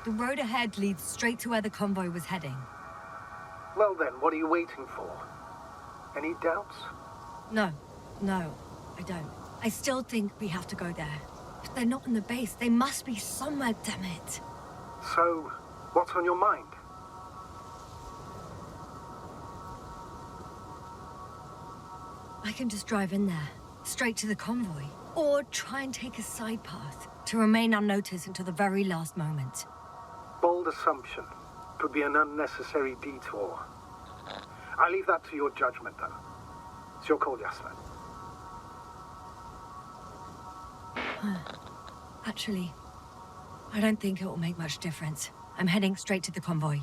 The road ahead leads straight to where the convoy was heading. Well then, what are you waiting for? Any doubts? No, I don't. I still think we have to go there. If they're not in the base, they must be somewhere, damn it. So, what's on your mind? I can just drive in there, straight to the convoy. Or try and take a side path, to remain unnoticed until the very last moment. Bold assumption. Could be an unnecessary detour. I leave that to your judgment, though. It's your call, Yasmin. Actually, I don't think it will make much difference. I'm heading straight to the convoy.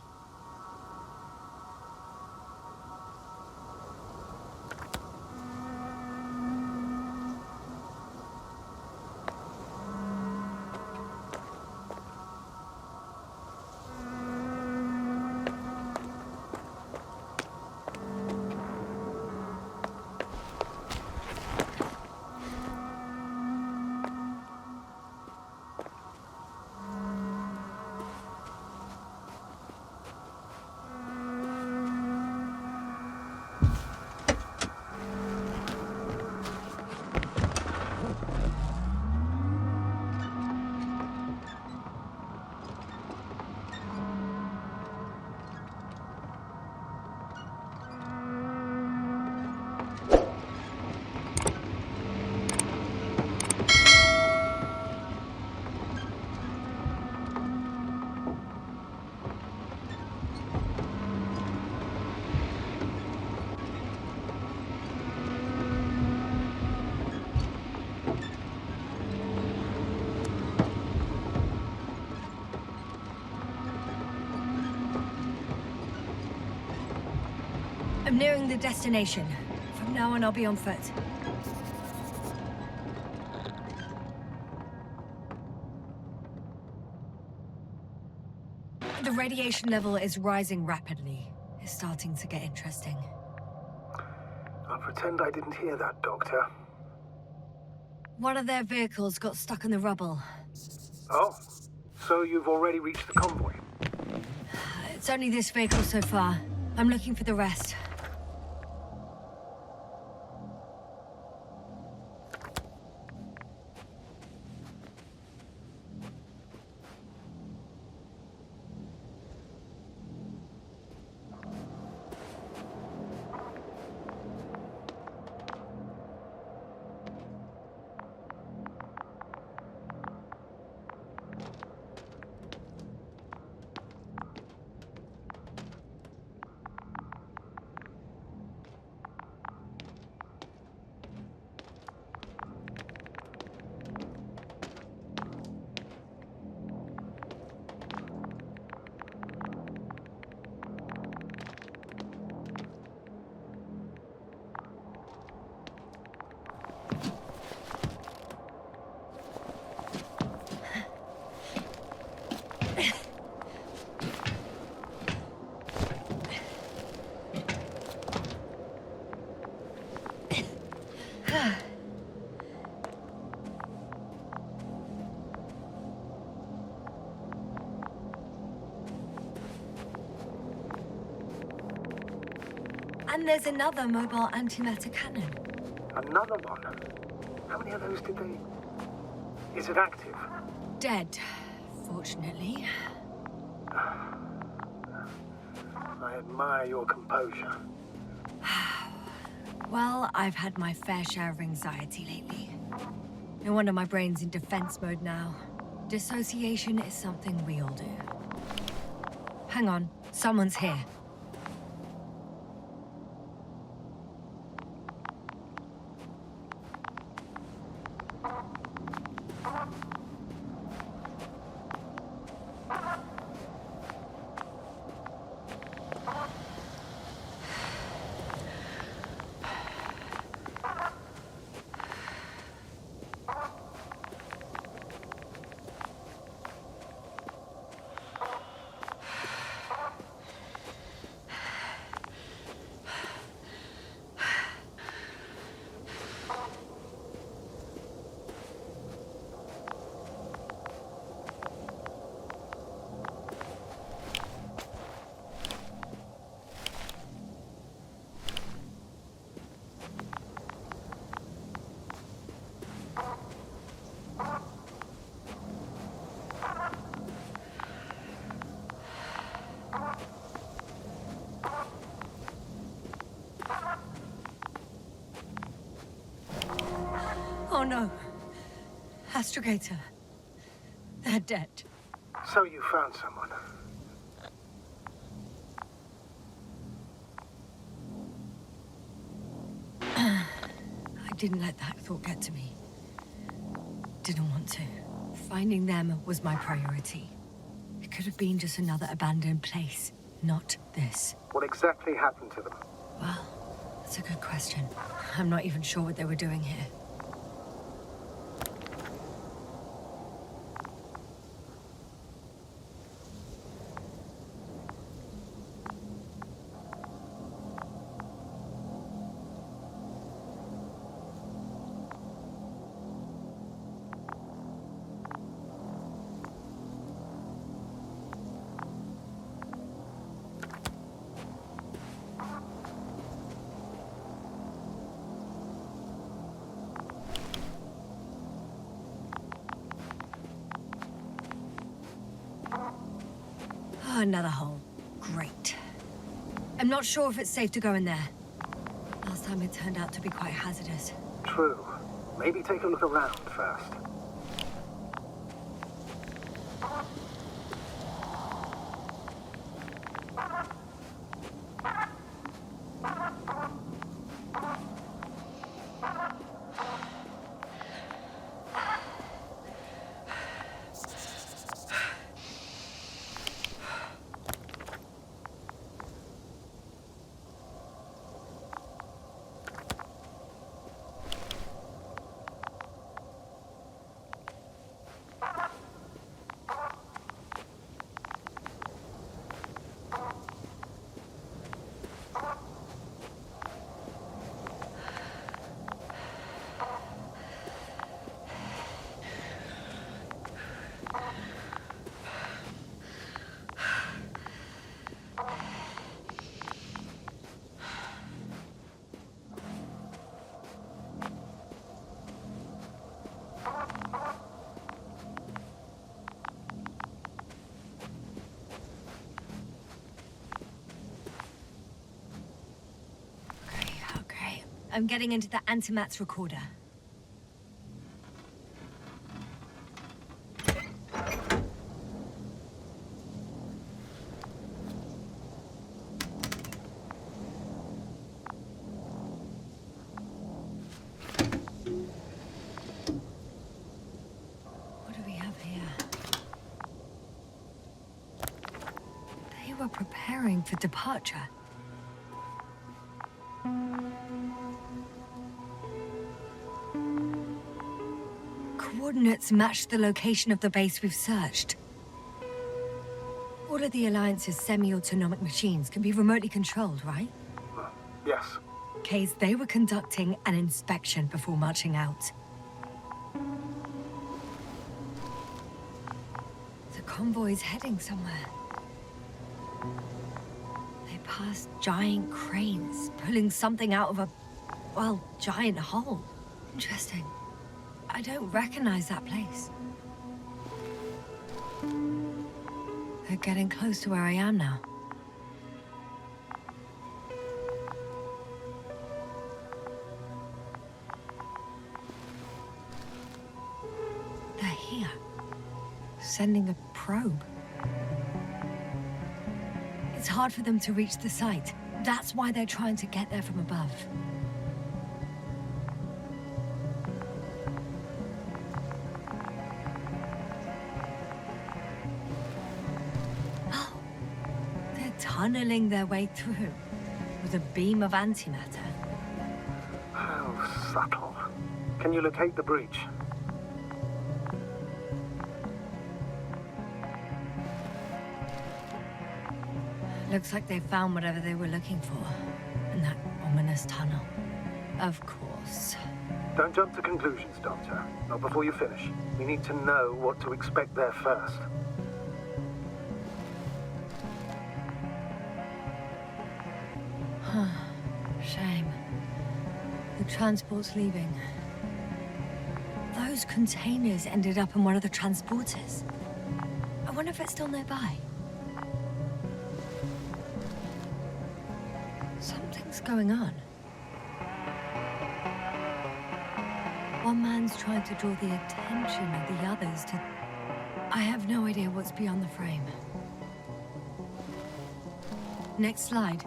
I'm nearing the destination. From now on, I'll be on foot. The radiation level is rising rapidly. It's starting to get interesting. I'll pretend I didn't hear that, Doctor. One of their vehicles got stuck in the rubble. Oh, so you've already reached the convoy? It's only this vehicle so far. I'm looking for the rest. And there's another mobile antimatter cannon. Another one? How many of those did they... Is it active? Dead, fortunately. I admire your composure. Well, I've had my fair share of anxiety lately. No wonder my brain's in defense mode now. Dissociation is something we all do. Hang on, someone's here. Oh no. Astrogator. They're dead. So you found someone. I didn't let that thought get to me. Didn't want to. Finding them was my priority. It could have been just another abandoned place, not this. What exactly happened to them? Well, that's a good question. I'm not even sure what they were doing here. Oh, another hole. Great. I'm not sure if it's safe to go in there. Last time it turned out to be quite hazardous. True. Maybe take a look around first. I'm getting into the antimat's recorder. What do we have here? They were preparing for departure. Coordinates match the location of the base we've searched. All of the Alliance's semi-autonomic machines can be remotely controlled, right? Yes. Case they were conducting an inspection before marching out. The convoy's heading somewhere. They passed giant cranes, pulling something out of a, well, giant hole. Interesting. I don't recognize that place. They're getting close to where I am now. They're here, sending a probe. It's hard for them to reach the site. That's why they're trying to get there from above. Tunneling their way through with a beam of antimatter. How subtle. Can you locate the breach? Looks like they found whatever they were looking for in that ominous tunnel. Of course. Don't jump to conclusions, Doctor. Not before you finish. We need to know what to expect there first. Shame. The transport's leaving. Those containers ended up in one of the transporters. I wonder if it's still nearby. Something's going on. One man's trying to draw the attention of the others to... I have no idea what's beyond the frame. Next slide.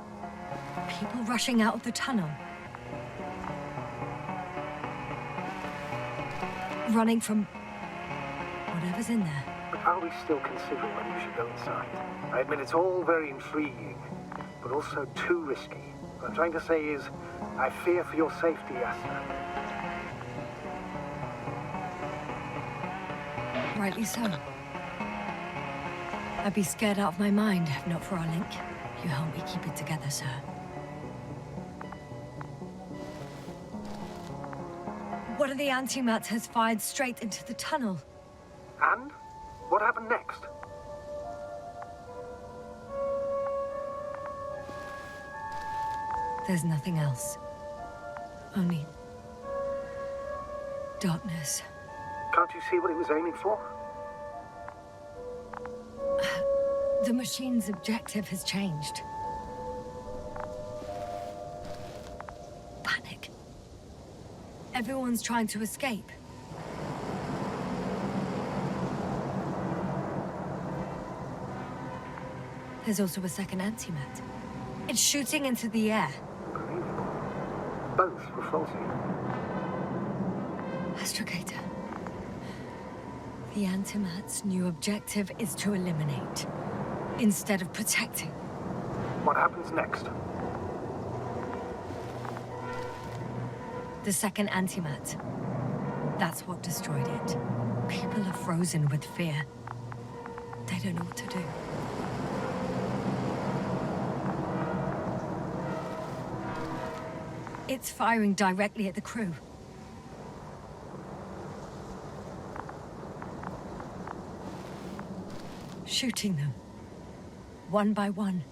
People rushing out of the tunnel. Running from... whatever's in there. But are we still considering whether we should go inside? I admit it's all very intriguing, but also too risky. What I'm trying to say is, I fear for your safety, Yasna. Rightly so. I'd be scared out of my mind if not for our link. You help me keep it together, sir. One of the anti-mats has fired straight into the tunnel. And? What happened next? There's nothing else. Only... darkness. Can't you see what it was aiming for? The machine's objective has changed. Panic. Everyone's trying to escape. There's also a second antimat. It's shooting into the air. Unbelievable. Both were faulty. Astrogator. The antimat's new objective is to eliminate, instead of protecting. What happens next? The second antimat. That's what destroyed it. People are frozen with fear. They don't know what to do. It's firing directly at the crew. Shooting them. One by one.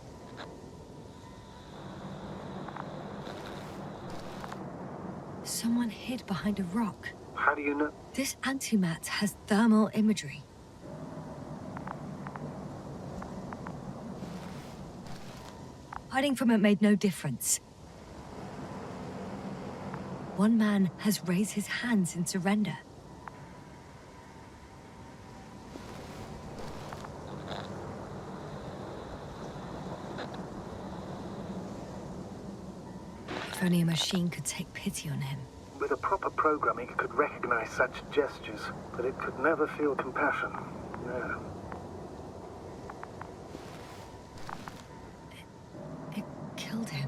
Someone hid behind a rock. How do you know? This antimat has thermal imagery. Hiding from it made no difference. One man has raised his hands in surrender. If only a machine could take pity on him. With a proper programming, it could recognize such gestures, but it could never feel compassion. No. It killed him.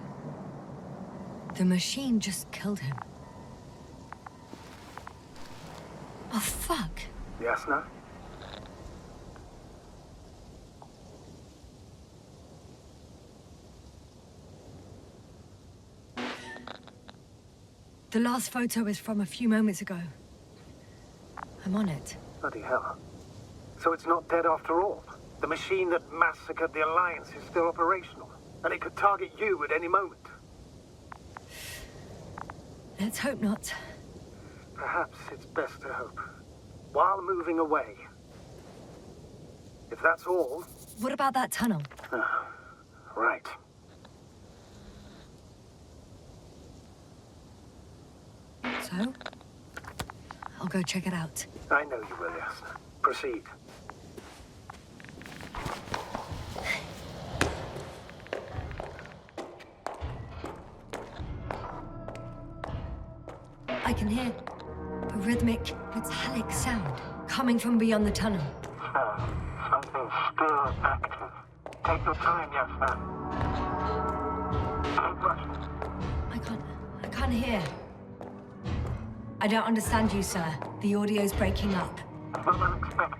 The machine just killed him. Oh, fuck. Yasna? The last photo is from a few moments ago. I'm on it. Bloody hell. So it's not dead after all? The machine that massacred the Alliance is still operational, and it could target you at any moment? Let's hope not. Perhaps it's best to hope. While moving away. If that's all... What about that tunnel? Right. So? I'll go check it out. I know you will, Yasna. Proceed. I can hear a rhythmic, metallic sound coming from beyond the tunnel. Something still active. Take your time, Yasna. Don't rush. I can't hear. I don't understand you, sir. The audio's breaking up. Not unexpected.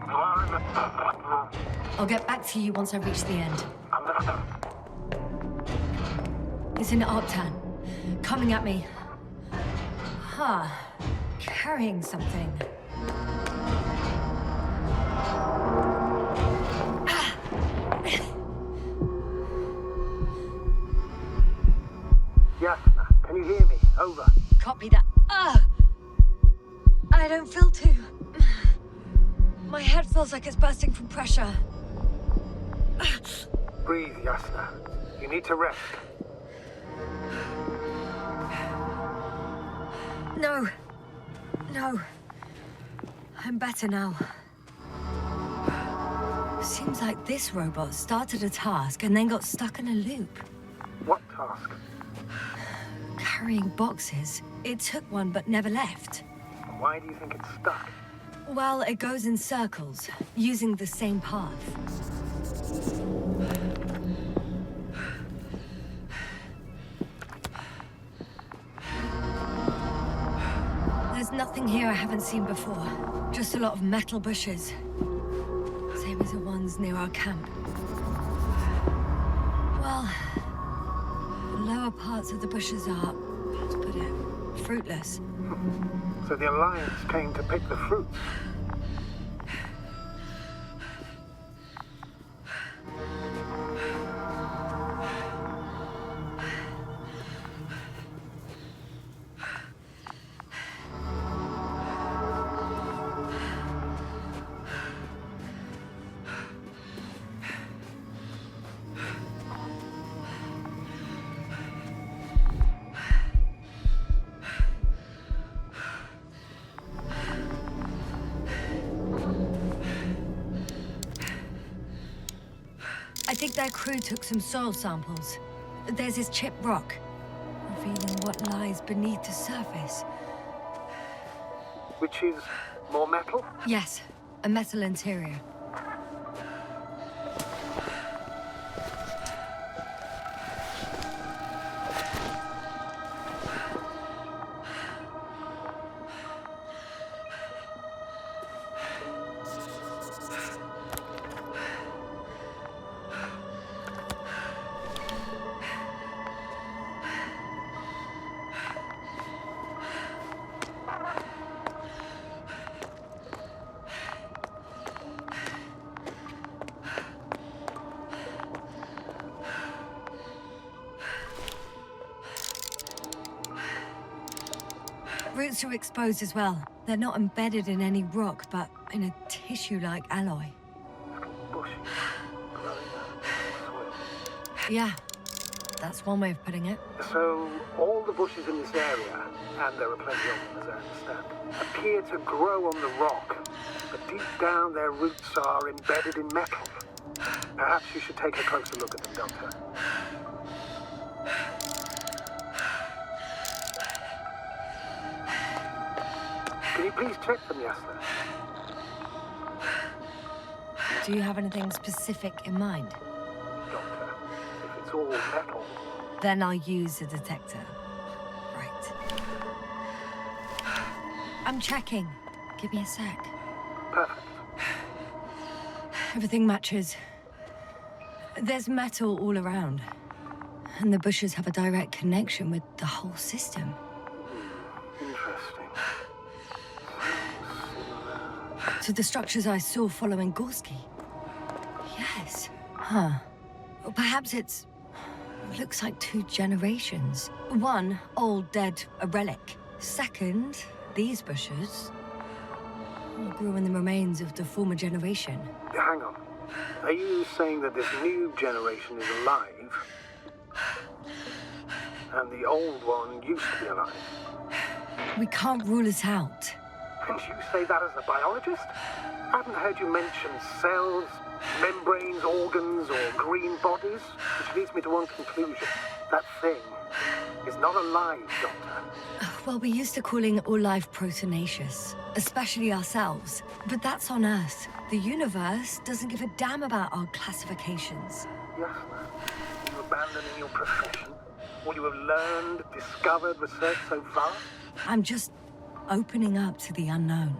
You are in the perfect room. I'll get back to you once I reach the end. Understood. It's an Arctan. Coming at me. Huh. Carrying something. Yasna, can you hear me? Over. Copy that. I don't feel too... My head feels like it's bursting from pressure. Breathe, Yasna. You need to rest. No. No. I'm better now. Seems like this robot started a task and then got stuck in a loop. What task? Carrying boxes. It took one but never left. Why do you think it's stuck? Well, it goes in circles, using the same path. There's nothing here I haven't seen before. Just a lot of metal bushes. Same as the ones near our camp. Well, the lower parts of the bushes are, how to put it, fruitless. So the Alliance came to pick the fruits. I think their crew took some soil samples. There's this chipped rock, revealing what lies beneath the surface. Which is more metal? Yes, a metal interior. Roots are exposed as well. They're not embedded in any rock, but in a tissue-like alloy. Bushy. Growing out of soil. Yeah, that's one way of putting it. So, all the bushes in this area, and there are plenty of them as I understand, appear to grow on the rock, but deep down their roots are embedded in metal. Perhaps you should take a closer look at them, Doctor. Can you please check them, Yasna? Do you have anything specific in mind? Doctor, if it's all metal... Then I'll use a detector. Right. I'm checking. Give me a sec. Perfect. Everything matches. There's metal all around. And the bushes have a direct connection with the whole system. Interesting. To the structures I saw following Gorski. Yes. Huh. Or perhaps it's... looks like 2 generations. One, old, dead, a relic. Second, these bushes all grew in the remains of the former generation. Hang on. Are you saying that this new generation is alive? And the old one used to be alive? We can't rule it out. And you say that as a biologist? I haven't heard you mention cells, membranes, organs, or green bodies, which leads me to one conclusion. That thing is not alive, Doctor. Well, we used to calling all life proteinaceous, especially ourselves. But that's on Earth. The universe doesn't give a damn about our classifications. Yes, ma'am. You abandoning your profession? All you have learned, discovered, researched so far? I'm just opening up to the unknown.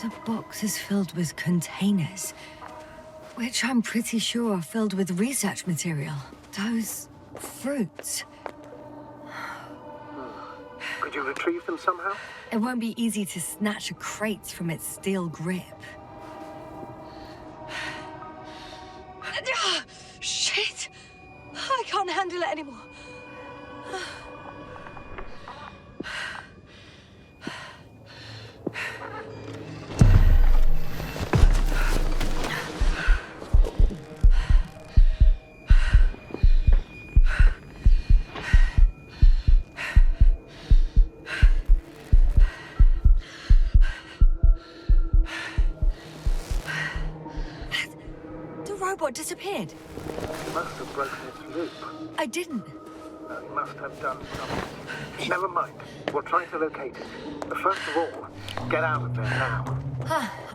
The box is filled with containers, which I'm pretty sure are filled with research material. Those fruits. Could you retrieve them somehow? It won't be easy to snatch a crate from its steel grip. Shit! I can't handle it anymore. Robot disappeared. You must have broken its loop. I didn't. No, you must have done something. Never mind. We'll try to locate it. But first of all, get out of there now.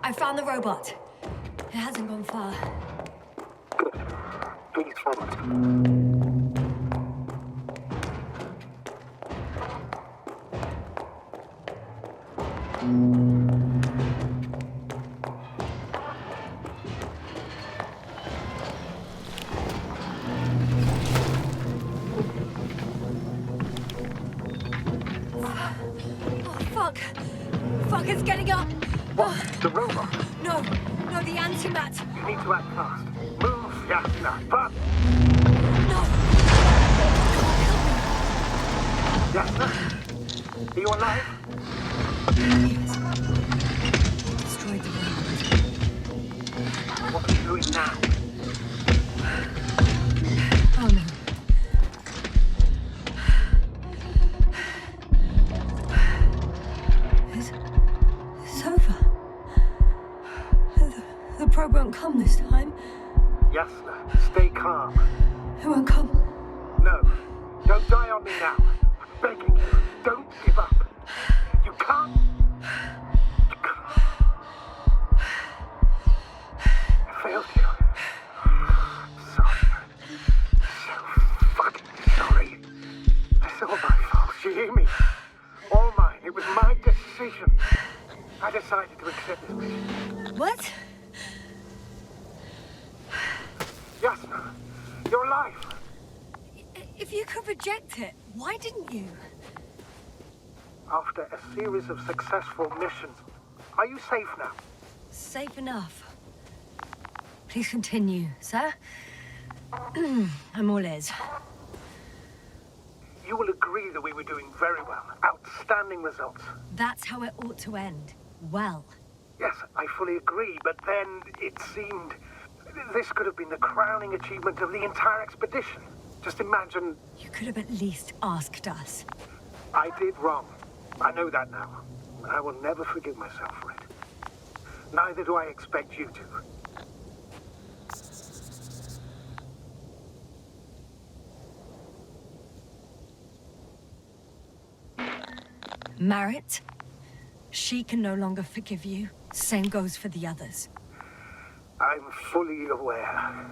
I found the robot. It hasn't gone far. Good. Please follow. Fuck, it's getting up! What? The robot? No, the antimat! You need to act fast. Move, Yasna, fast! No! Yasna? Are you alive? Yes. Destroyed the robot. What are you doing now? Oh no. It's over. The probe won't come this time. Yasna, stay calm. It won't come. No, don't die on me now. I'm begging you, don't give up. You can't. I failed you. Sorry. So fucking sorry. It's all my fault, you hear me? All mine. It was my decision. I decided to accept this mission. What? Yasna, you're alive. If you could reject it, why didn't you? After a series of successful missions, are you safe now? Safe enough. Please continue, sir. I'm all ears. You will agree that we were doing very well. Outstanding results. That's how it ought to end. Well. Yes, I fully agree, but then it seemed this could have been the crowning achievement of the entire expedition. Just imagine... You could have at least asked us. I did wrong. I know that now. And I will never forgive myself for it. Neither do I expect you to. Marit, she can no longer forgive you. Same goes for the others. I'm fully aware.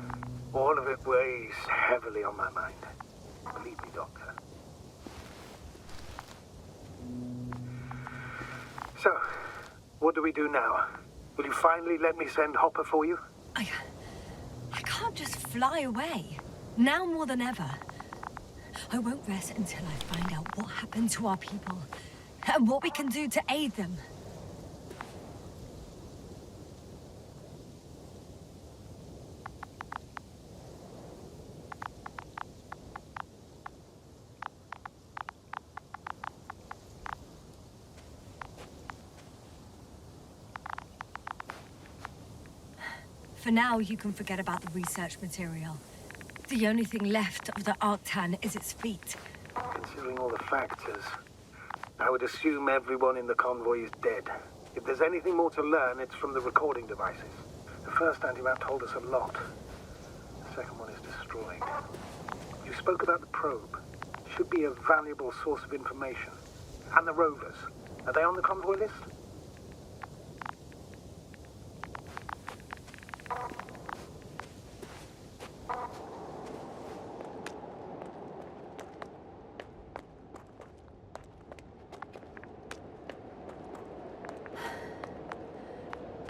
All of it weighs heavily on my mind. Believe me, Doctor. So, what do we do now? Will you finally let me send Hopper for you? I can't just fly away. Now more than ever. I won't rest until I find out what happened to our people. And what we can do to aid them. For now, you can forget about the research material. The only thing left of the Arctan is its feet. Considering all the factors, I would assume everyone in the convoy is dead. If there's anything more to learn, it's from the recording devices. The first antimap told us a lot. The second one is destroyed. You spoke about the probe. Should be a valuable source of information. And the rovers. Are they on the convoy list?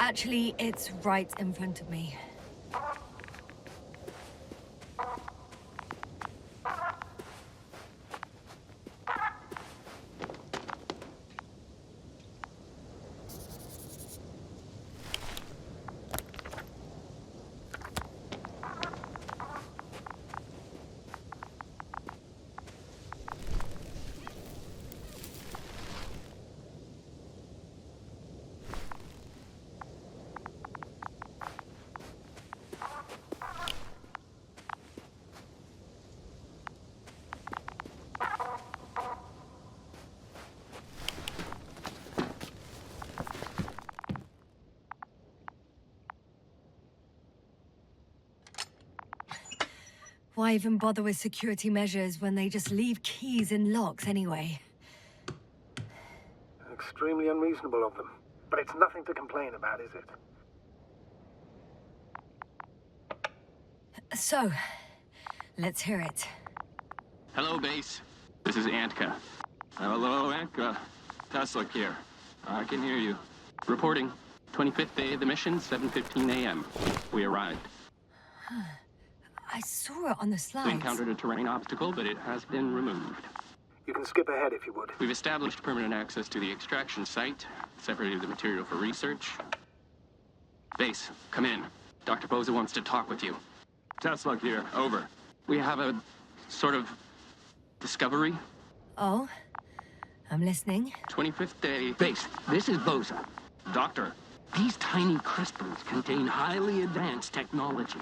Actually, it's right in front of me. Why even bother with security measures when they just leave keys in locks anyway? Extremely unreasonable of them. But it's nothing to complain about, is it? So, let's hear it. Hello, base. This is Antka. Hello, Antka. Tesla here. I can hear you. Reporting. 25th day of the mission, 7:15 a.m. We arrived. I saw it on the slides. We encountered a terrain obstacle, but it has been removed. You can skip ahead if you would. We've established permanent access to the extraction site, separated the material for research. Base, come in. Dr. Boza wants to talk with you. Tesla here, over. We have a sort of discovery. Oh, I'm listening. 25th day. Base, this is Boza. Doctor. These tiny crystals contain highly advanced technology.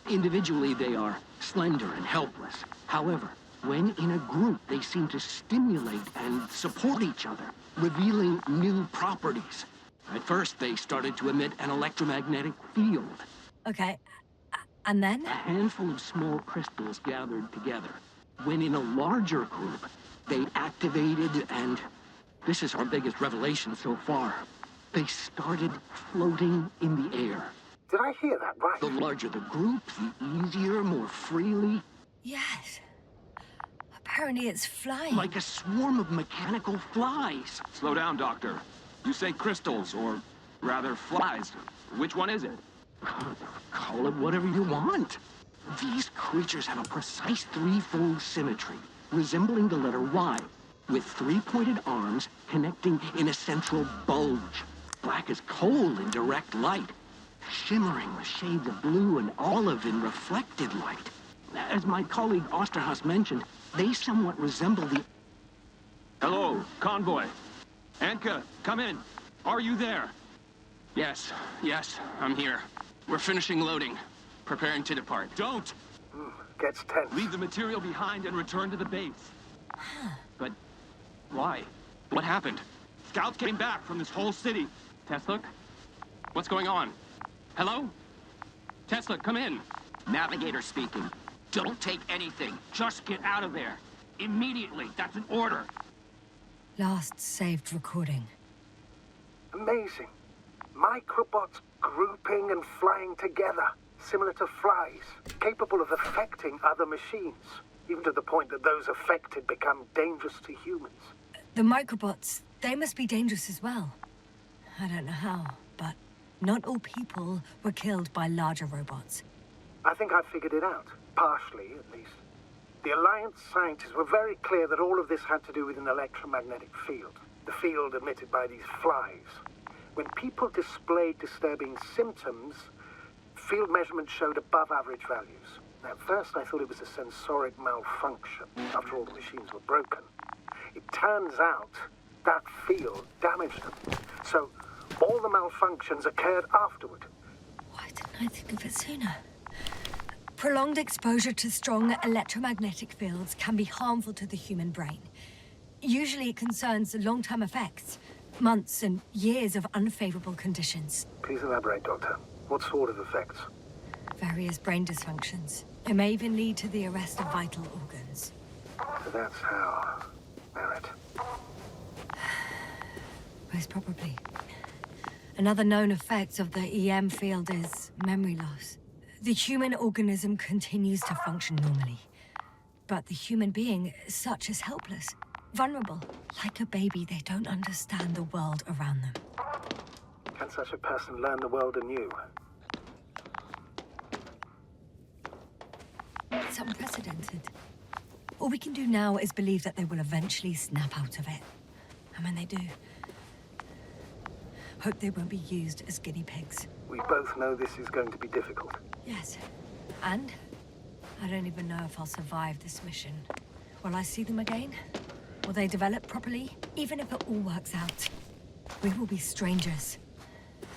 Individually, they are slender and helpless. However, when in a group, they seem to stimulate and support each other, revealing new properties. At first, they started to emit an electromagnetic field. Okay, and then? A handful of small crystals gathered together. When in a larger group, they activated and... this is our biggest revelation so far. They started floating in the air. Did I hear that right? The larger the group, the easier, more freely. Yes. Apparently it's flying. Like a swarm of mechanical flies. Slow down, Doctor. You say crystals, or rather flies. Which one is it? Call it whatever you want. These creatures have a precise threefold symmetry, resembling the letter Y, with three-pointed arms connecting in a central bulge. Black as coal in direct light, shimmering with shades of blue and olive in reflected light. As my colleague Osterhaus mentioned, they somewhat resemble the... Hello, convoy. Antka, come in. Are you there? Yes, I'm here. We're finishing loading. Preparing to depart. Don't! Gets tense. Leave the material behind and return to the base. But why? What happened? Scouts came back from this whole city. Tesla? What's going on? Hello? Tesla, come in. Navigator speaking. Don't take anything. Just get out of there. Immediately. That's an order. Last saved recording. Amazing. Microbots grouping and flying together, similar to flies, capable of affecting other machines, even to the point that those affected become dangerous to humans. The microbots, they must be dangerous as well. I don't know how, but not all people were killed by larger robots. I think I figured it out, partially at least. The Alliance scientists were very clear that all of this had to do with an electromagnetic field, the field emitted by these flies. When people displayed disturbing symptoms, field measurements showed above average values. At first I thought it was a sensoric malfunction, after all the machines were broken. It turns out that field damaged them. So all the malfunctions occurred afterward. Why didn't I think of it sooner? Prolonged exposure to strong electromagnetic fields can be harmful to the human brain. Usually it concerns long-term effects, months and years of unfavorable conditions. Please elaborate, Doctor. What sort of effects? Various brain dysfunctions. It may even lead to the arrest of vital organs. So that's how... Merit. Most probably. Another known effect of the EM field is memory loss. The human organism continues to function normally, but the human being, such is helpless, vulnerable. Like a baby, they don't understand the world around them. Can can such a person learn the world anew? It's unprecedented. All we can do now is believe that they will eventually snap out of it. And when they do, hope they won't be used as guinea pigs. We both know this is going to be difficult. Yes. And I don't even know if I'll survive this mission. Will I see them again? Will they develop properly? Even if it all works out, we will be strangers.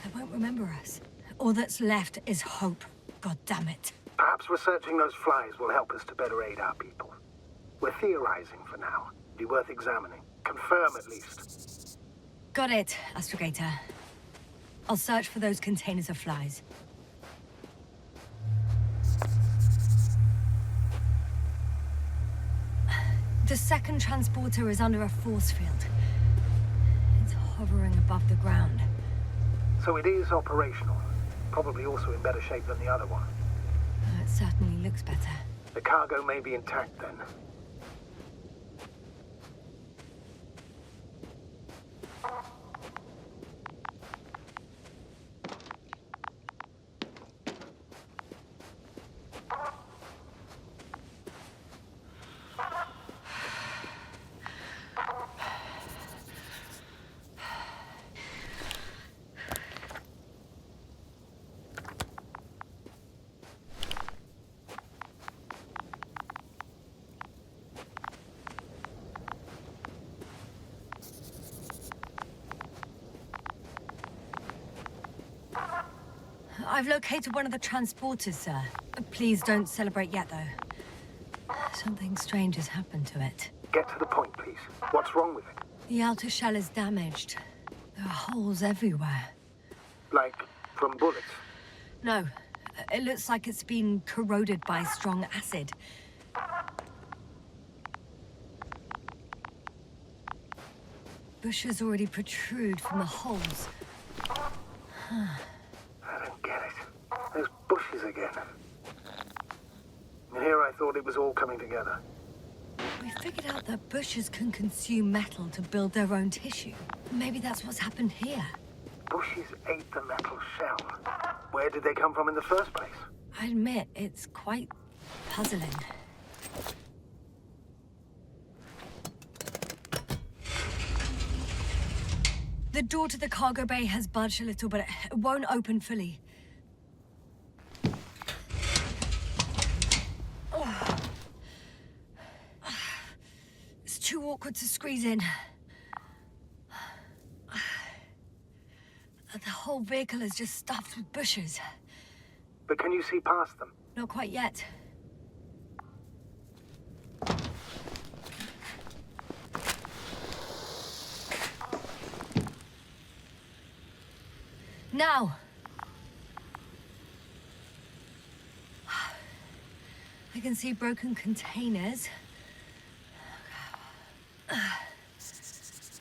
They won't remember us. All that's left is hope. God damn it. Perhaps researching those flies will help us to better aid our people. We're theorizing for now. Be worth examining. Confirm at least. Got it, Astrogator. I'll search for those containers of flies. The second transporter is under a force field. It's hovering above the ground. So it is operational. Probably also in better shape than the other one. It certainly looks better. The cargo may be intact then. I've located one of the transporters, sir. Please don't celebrate yet, though. Something strange has happened to it. Get to the point, please. What's wrong with it? The outer shell is damaged. There are holes everywhere. Like from bullets? No, it looks like it's been corroded by strong acid. Bushes already protrude from the holes. I don't get it. Those bushes again. And here I thought it was all coming together. We figured out that bushes can consume metal to build their own tissue. Maybe that's what's happened here. Bushes ate the metal shell. Where did they come from in the first place? I admit, it's quite puzzling. The door to the cargo bay has budged a little, but it won't open fully. Oh. It's too awkward to squeeze in. The whole vehicle is just stuffed with bushes. But can you see past them? Not quite yet. Now! I can see broken containers.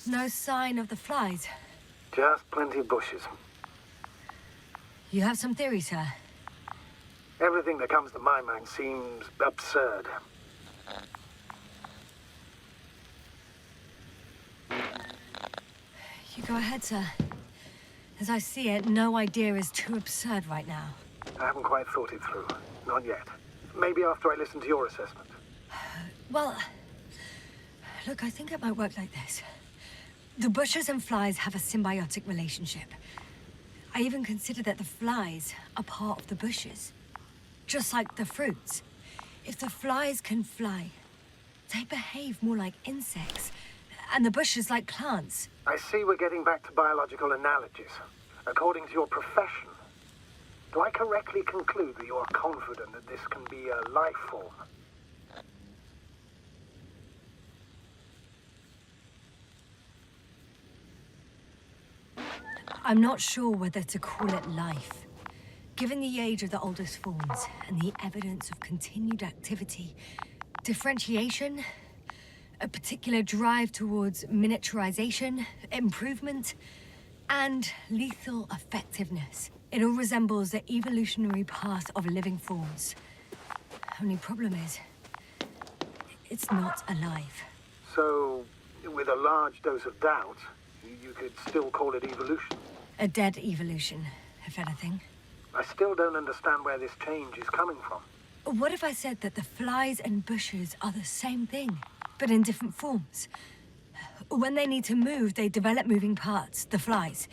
No sign of the flies. Just plenty of bushes. You have some theories, sir? Everything that comes to my mind seems absurd. You go ahead, sir. As I see it, no idea is too absurd right now. I haven't quite thought it through. Not yet. Maybe after I listen to your assessment. Well, look, I think it might work like this. The bushes and flies have a symbiotic relationship. I even consider that the flies are part of the bushes. Just like the fruits. If the flies can fly, they behave more like insects, and the bushes like plants. I see we're getting back to biological analogies. According to your profession, do I correctly conclude that you are confident that this can be a life form? I'm not sure whether to call it life. Given the age of the oldest forms and the evidence of continued activity, differentiation, a particular drive towards miniaturization, improvement, and lethal effectiveness. It all resembles the evolutionary path of living forms. Only problem is, it's not alive. So, with a large dose of doubt, you could still call it evolution. A dead evolution, if anything. I still don't understand where this change is coming from. What if I said that the flies and bushes are the same thing, but in different forms? When they need to move, they develop moving parts, the flies.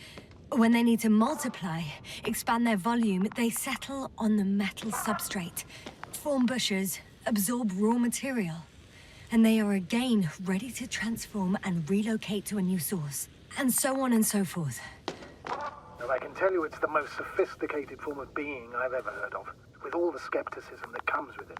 When they need to multiply, expand their volume, they settle on the metal substrate, form bushes, absorb raw material. And they are again ready to transform and relocate to a new source. And so on and so forth. And I can tell you it's the most sophisticated form of being I've ever heard of, with all the skepticism that comes with it.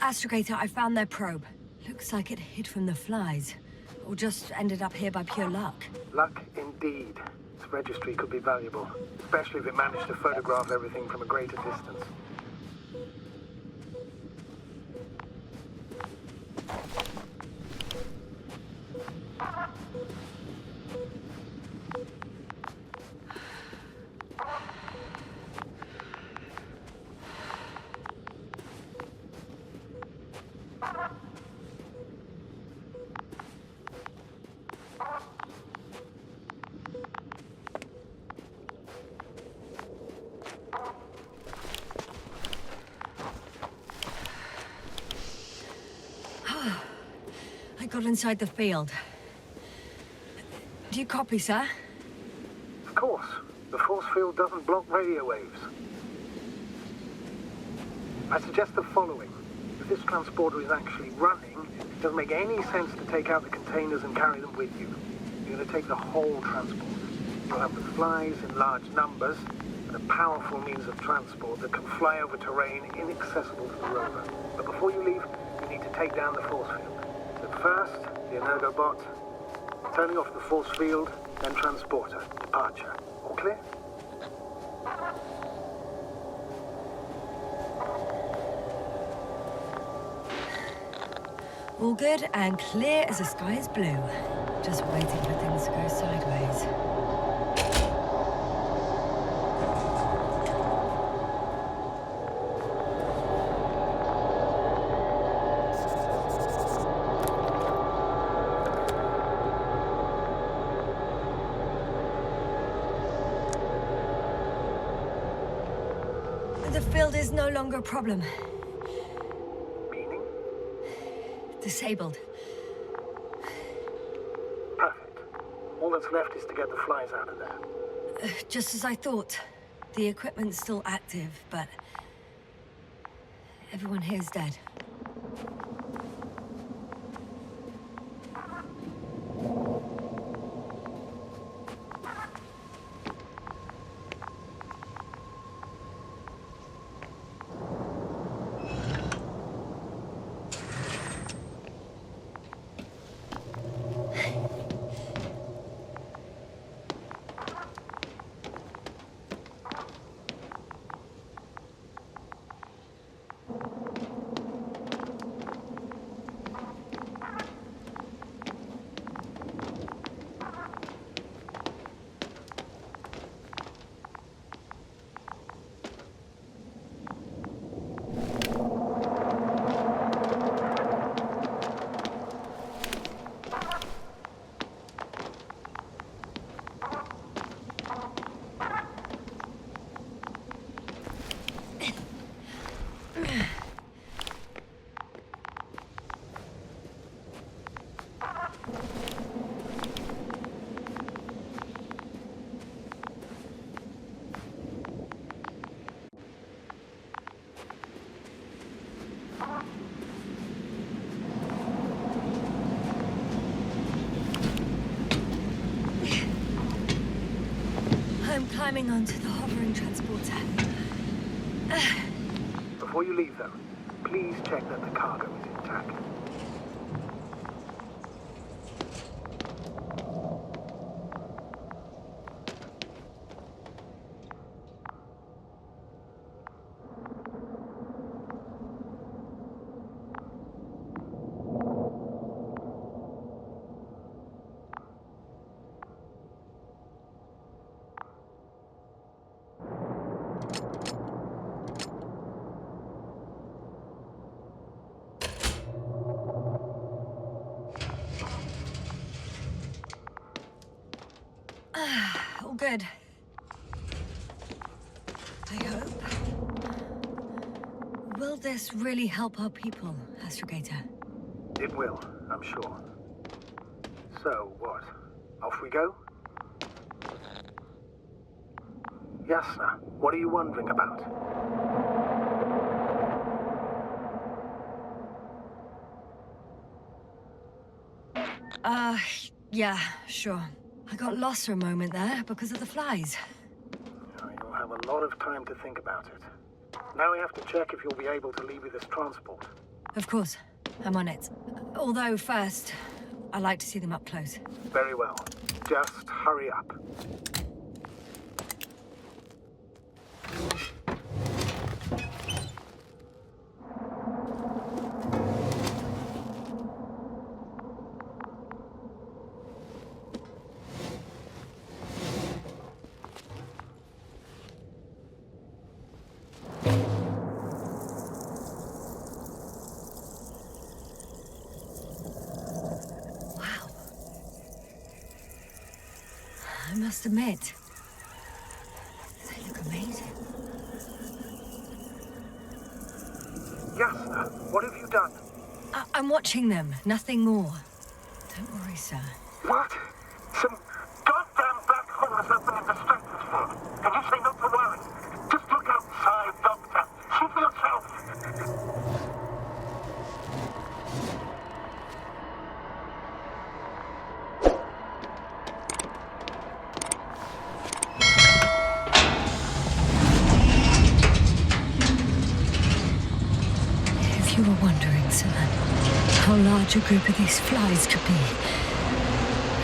Astrogator, I found their probe. Looks like it hid from the flies. Or just ended up here by pure luck. Luck indeed. This registry could be valuable, especially if it managed to photograph everything from a greater distance. I got inside the field. Do you copy, sir? Of course. The force field doesn't block radio waves. I suggest the following. If this transporter is actually running, it doesn't make any sense to take out the containers and carry them with you. You're going to take the whole transport. You'll have the flies in large numbers, and a powerful means of transport that can fly over terrain inaccessible to the rover. But before you leave, you need to take down the force field. So first, the energobot, turning off the force field, then transporter, departure. All clear? All good and clear as the sky is blue. Just waiting for things to go sideways. The field is no longer a problem. Meaning? Disabled. Perfect. All that's left is to get the flies out of there. Just as I thought. The equipment's still active, but everyone here's dead. I'm climbing onto the hovering transporter. Before you leave, though, please check that the cargo is intact. All good. I hope. Will this really help our people, Astrogator? It will, I'm sure. So, what? Off we go? Yasna, what are you wondering about? Yeah, sure. I got lost for a moment there because of the flies. You'll have a lot of time to think about it. Now we have to check if you'll be able to leave with this transport. Of course. I'm on it. Although first, I like to see them up close. Very well. Just hurry up. I must admit, they look amazing. Yasna, what have you done? I'm watching them, nothing more. Don't worry, sir. What? Some goddamn black holes have been distracted for. And you say not to worry. Just look outside, Doctor. See for yourself. If you were wondering, sir, how large a group of these flies could be,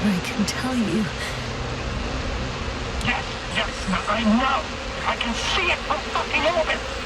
I can tell you. Yes, I know. I can see it from fucking orbit.